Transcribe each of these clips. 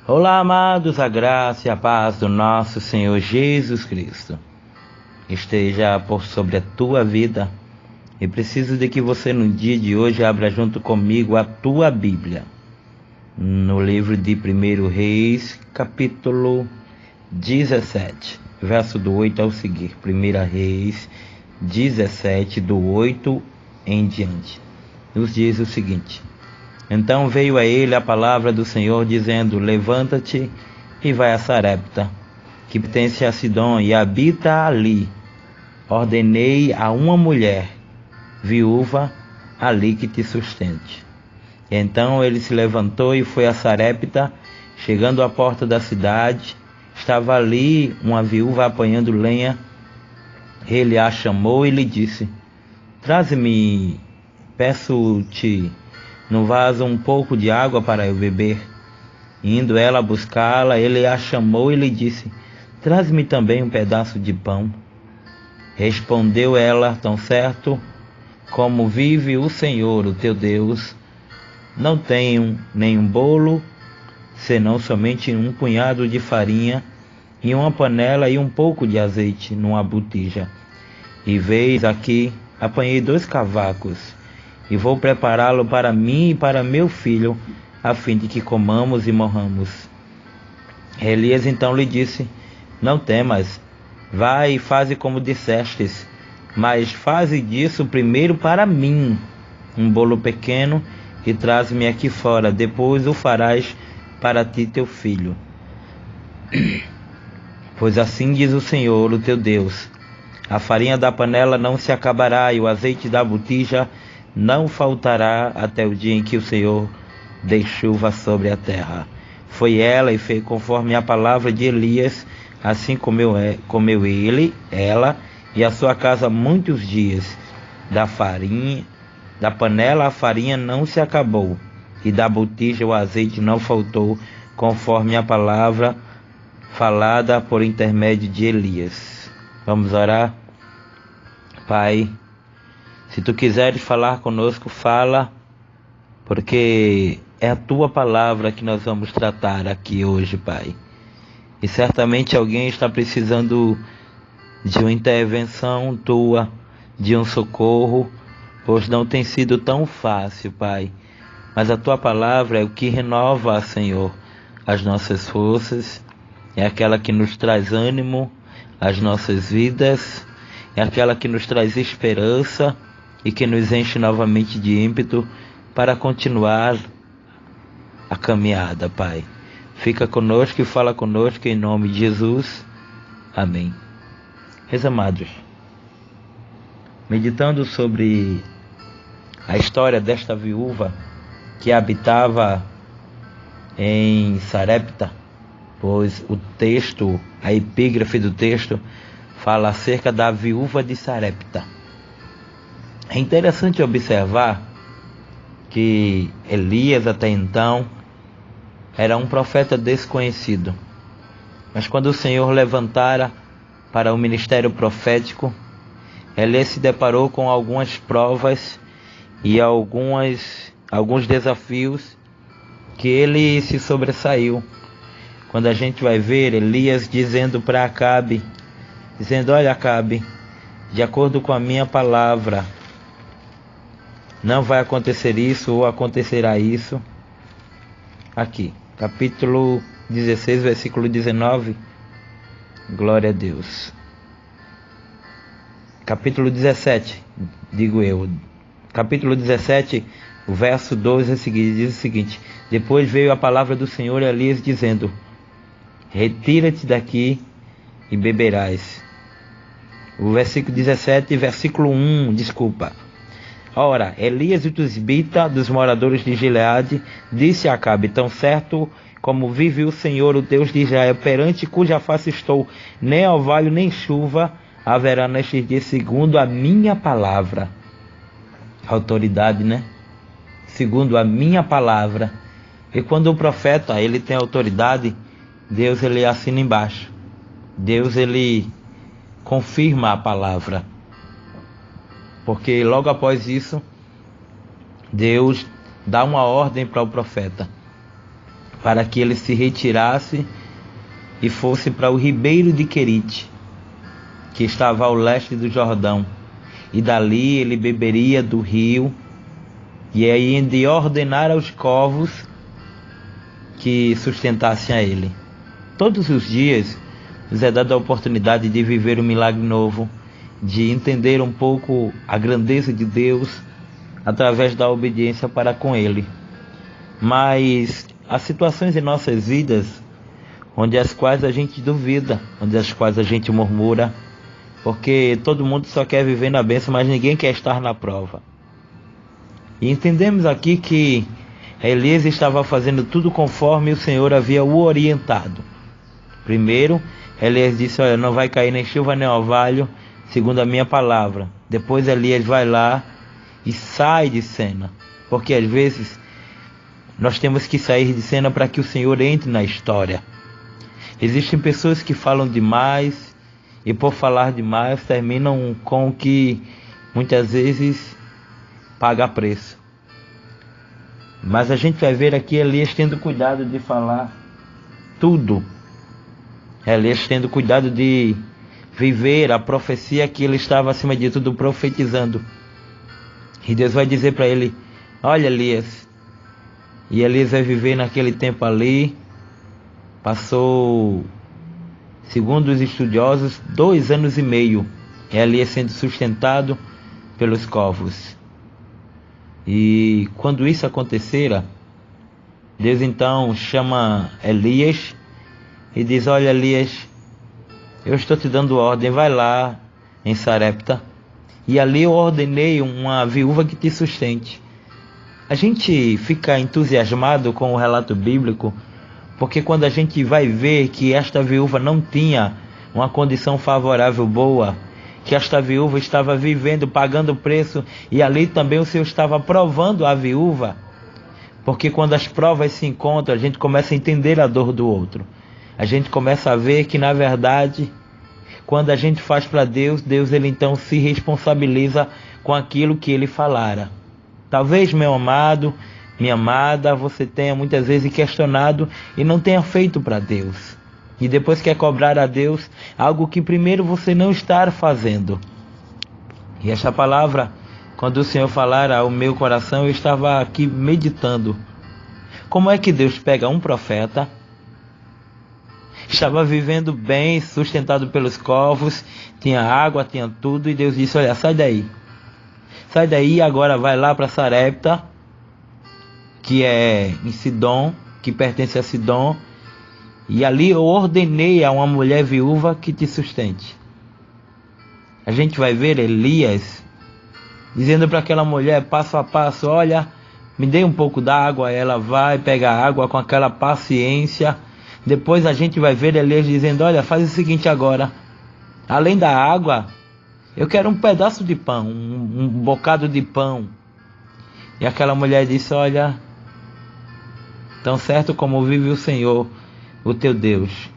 Olá, amados, a graça e a paz do nosso Senhor Jesus Cristo esteja por sobre a tua vida. E preciso de que você no dia de hoje abra junto comigo a tua Bíblia, no livro de 1 Reis, capítulo 17, verso do 8 ao seguir. 1 Reis 17, do 8 em diante, nos diz o seguinte: Então veio a ele a palavra do Senhor, dizendo: Levanta-te e vai a Sarepta, que pertence a Sidom, e habita ali. Ordenei a uma mulher viúva ali que te sustente. Então ele se levantou e foi a Sarepta. Chegando à porta da cidade, estava ali uma viúva apanhando lenha. Ele a chamou e lhe disse: Traze-me, peço-te, no vaso um pouco de água para eu beber. Indo ela buscá-la, ele a chamou e lhe disse: Traze-me também um pedaço de pão. Respondeu ela: Tão certo como vive o Senhor, o teu Deus, não tenho nenhum bolo, senão somente um punhado de farinha, e uma panela e um pouco de azeite numa botija. E veis aqui, apanhei 2 cavacos, e vou prepará-lo para mim e para meu filho, a fim de que comamos e morramos. Elias então lhe disse: Não temas, vai e faze como dissestes, mas faze disso primeiro para mim um bolo pequeno, e traz-me aqui fora, depois o farás para ti e teu filho. Pois assim diz o Senhor, o teu Deus: a farinha da panela não se acabará, e o azeite da botija não faltará, até o dia em que o Senhor dê chuva sobre a terra. Foi ela e fez conforme a palavra de Elias. Assim comeu ela e a sua casa muitos dias. Da panela a farinha não se acabou, e da botija o azeite não faltou, conforme a palavra falada por intermédio de Elias. Vamos orar? Pai, se tu quiseres falar conosco, fala, porque é a tua palavra que nós vamos tratar aqui hoje, Pai. E certamente alguém está precisando de uma intervenção tua, de um socorro, pois não tem sido tão fácil, Pai. Mas a tua palavra é o que renova, Senhor, as nossas forças, é aquela que nos traz ânimo às nossas vidas, é aquela que nos traz esperança e que nos enche novamente de ímpeto para continuar a caminhada, Pai. Fica conosco e fala conosco em nome de Jesus. Amém. Meus amados, meditando sobre a história desta viúva que habitava em Sarepta, pois o texto, a epígrafe do texto, fala acerca da viúva de Sarepta. É interessante observar que Elias até então era um profeta desconhecido, mas quando o Senhor levantara para o ministério profético, Elias se deparou com algumas provas e alguns desafios que ele se sobressaiu. Quando a gente vai ver Elias dizendo para Acabe, olha, Acabe, de acordo com a minha palavra, não vai acontecer isso ou acontecerá isso. Aqui, capítulo 16, versículo 19. Glória a Deus. Capítulo 17, capítulo 17, o verso 12 a seguir, diz o seguinte: Depois veio a palavra do Senhor a Elias dizendo: Retira-te daqui e beberás. O versículo 17, versículo 1, Ora, Elias, o tisbita dos moradores de Gileade, disse a Acabe: Tão certo como vive o Senhor, o Deus de Israel, perante cuja face estou, nem orvalho nem chuva haverá nestes dias, segundo a minha palavra. Autoridade, né? Segundo a minha palavra. E quando o profeta, ele tem autoridade, Deus, ele assina embaixo. Deus, ele confirma a palavra. Porque logo após isso, Deus dá uma ordem para o profeta. para que ele se retirasse e fosse para o ribeiro de Querite, que estava ao leste do Jordão, e dali ele beberia do rio, e aí de ordenar aos corvos que sustentassem a ele. Todos os dias nos é dada a oportunidade de viver um milagre novo, de entender um pouco a grandeza de Deus através da obediência para com Ele. Mas há situações em nossas vidas onde as quais a gente duvida, onde as quais a gente murmura, porque todo mundo só quer viver na bênção, mas ninguém quer estar na prova. E entendemos aqui que Elias estava fazendo tudo conforme o Senhor havia o orientado. Primeiro, Elias disse: olha, não vai cair nem chuva nem orvalho, segundo a minha palavra. Depois Elias vai lá e sai de cena, porque às vezes nós temos que sair de cena para que o Senhor entre na história. Existem pessoas que falam demais e por falar demais terminam com o que muitas vezes paga preço. Mas a gente vai ver aqui Elias tendo cuidado de falar tudo. Elias tendo cuidado de viver a profecia que ele estava acima de tudo profetizando. E Deus vai dizer para ele: olha, Elias. E Elias vai viver naquele tempo ali. Passou, segundo os estudiosos, 2 anos e meio. Elias sendo sustentado pelos corvos. E quando isso acontecera, Deus então chama Elias e diz: olha, Elias, eu estou te dando ordem, vai lá em Sarepta, e ali eu ordenei uma viúva que te sustente. A gente fica entusiasmado com o relato bíblico, porque quando a gente vai ver que esta viúva não tinha uma condição favorável boa, que esta viúva estava vivendo, pagando preço, e ali também o Senhor estava provando a viúva, porque quando as provas se encontram, a gente começa a entender a dor do outro. A gente começa a ver que, na verdade, quando a gente faz para Deus, Deus ele então se responsabiliza com aquilo que ele falara. Talvez, meu amado, minha amada, você tenha muitas vezes questionado e não tenha feito para Deus. E depois quer cobrar a Deus algo que primeiro você não está fazendo. E essa palavra, quando o Senhor falara ao meu coração, eu estava aqui meditando. Como é que Deus pega um profeta, estava vivendo bem, sustentado pelos corvos, tinha água, tinha tudo, e Deus disse: olha, sai daí. Sai daí, agora vai lá para Sarepta, que é em Sidom, que pertence a Sidom, e ali eu ordenei a uma mulher viúva que te sustente. A gente vai ver Elias dizendo para aquela mulher, passo a passo: olha, me dê um pouco d'água. Ela vai pegar água com aquela paciência. Depois a gente vai ver Elias dizendo: olha, faz o seguinte agora, além da água, eu quero um pedaço de pão, um bocado de pão. E aquela mulher disse: olha, tão certo como vive o Senhor, o teu Deus,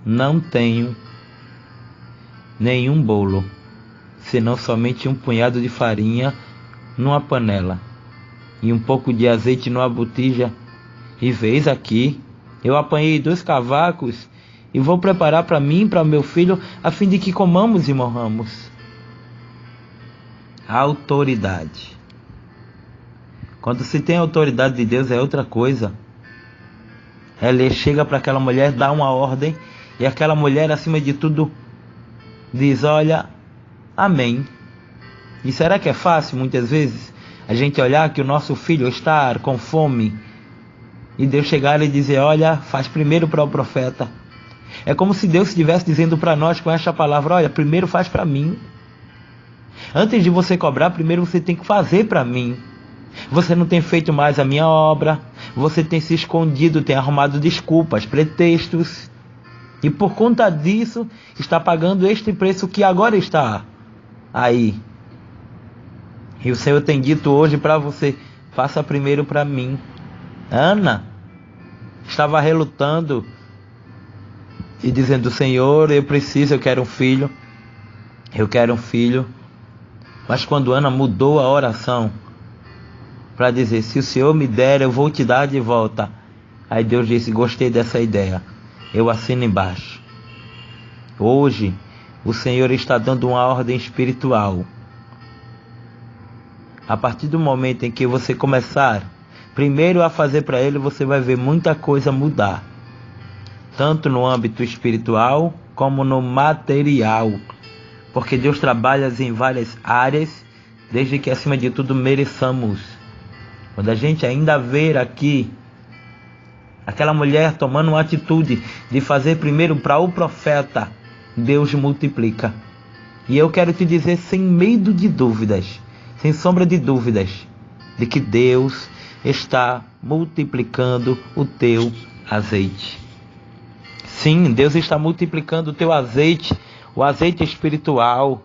não tenho nenhum bolo, senão somente um punhado de farinha numa panela e um pouco de azeite numa botija. E vês aqui, eu apanhei 2 cavacos e vou preparar para mim e para meu filho, a fim de que comamos e morramos. A autoridade. Quando se tem a autoridade de Deus é outra coisa. Ele chega para aquela mulher, dá uma ordem, e aquela mulher, acima de tudo, diz: olha, amém. E será que é fácil, muitas vezes, a gente olhar que o nosso filho está com fome, e Deus chegar e dizer: olha, faz primeiro para o profeta. É como se Deus estivesse dizendo para nós com esta palavra: olha, primeiro faz para mim. Antes de você cobrar, primeiro você tem que fazer para mim. Você não tem feito mais a minha obra, você tem se escondido, tem arrumado desculpas, pretextos, e por conta disso está pagando este preço que agora está aí. E o Senhor tem dito hoje para você: faça primeiro para mim. Ana estava relutando e dizendo: Senhor, eu preciso, eu quero um filho, eu quero um filho. Mas quando Ana mudou a oração para dizer: se o Senhor me der, eu vou te dar de volta Aí Deus disse: gostei dessa ideia, eu assino embaixo. Hoje, o Senhor está dando uma ordem espiritual. A partir do momento em que você começar primeiro a fazer para Ele, você vai ver muita coisa mudar. Tanto no âmbito espiritual, como no material. Porque Deus trabalha em várias áreas, desde que acima de tudo mereçamos. Quando a gente ainda ver aqui aquela mulher tomando uma atitude de fazer primeiro para o profeta, Deus multiplica. E eu quero te dizer sem medo de dúvidas, sem sombra de dúvidas, de que Deus está multiplicando o teu azeite. Sim, Deus está multiplicando o teu azeite, o azeite espiritual.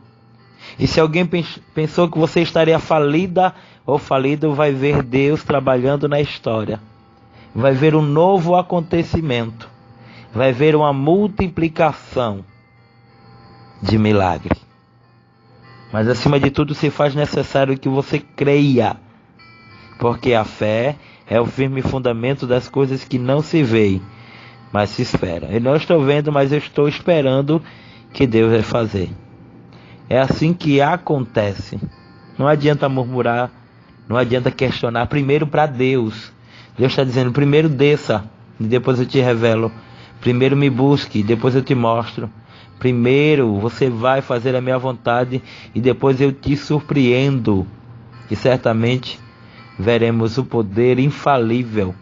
E se alguém pensou que você estaria falida ou falido, vai ver Deus trabalhando na história. Vai ver um novo acontecimento. Vai ver uma multiplicação de milagre. Mas acima de tudo se faz necessário que você creia. Porque a fé é o firme fundamento das coisas que não se veem, mas se espera. Eu não estou vendo, mas eu estou esperando que Deus vai fazer. É assim que acontece. Não adianta murmurar, não adianta questionar. Primeiro para Deus. Deus está dizendo: primeiro desça, e depois eu te revelo. Primeiro me busque, depois eu te mostro. Primeiro você vai fazer a minha vontade, e depois eu te surpreendo. E certamente veremos o poder infalível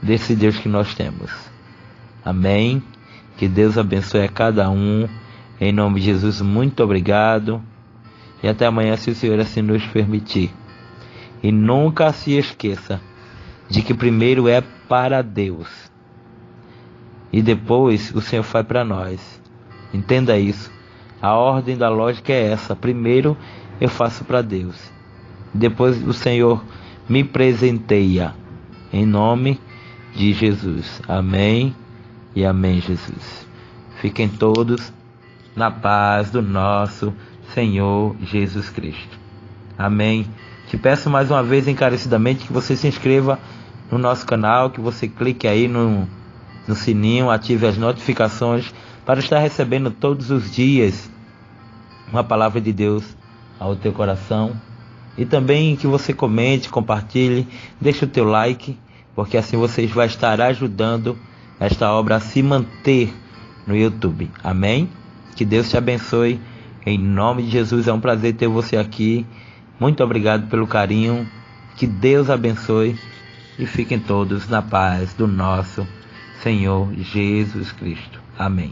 desse Deus que nós temos. Amém? Que Deus abençoe a cada um. Em nome de Jesus, muito obrigado. E até amanhã, se o Senhor assim nos permitir. E nunca se esqueça de que primeiro é para Deus. E depois o Senhor faz para nós. Entenda isso. A ordem da lógica é essa. Primeiro eu faço para Deus. Depois o Senhor me presenteia. Em nome de Jesus. Amém e amém, Jesus. Fiquem todos na paz do nosso Senhor Jesus Cristo. Amém. Te peço mais uma vez encarecidamente que você se inscreva no nosso canal, que você clique aí no sininho, ative as notificações para estar recebendo todos os dias uma palavra de Deus ao teu coração. E também que você comente, compartilhe, deixe o teu like, porque assim você vai estar ajudando esta obra a se manter no YouTube. Amém? Que Deus te abençoe. Em nome de Jesus, é um prazer ter você aqui. Muito obrigado pelo carinho. Que Deus abençoe. E fiquem todos na paz do nosso Senhor Jesus Cristo. Amém.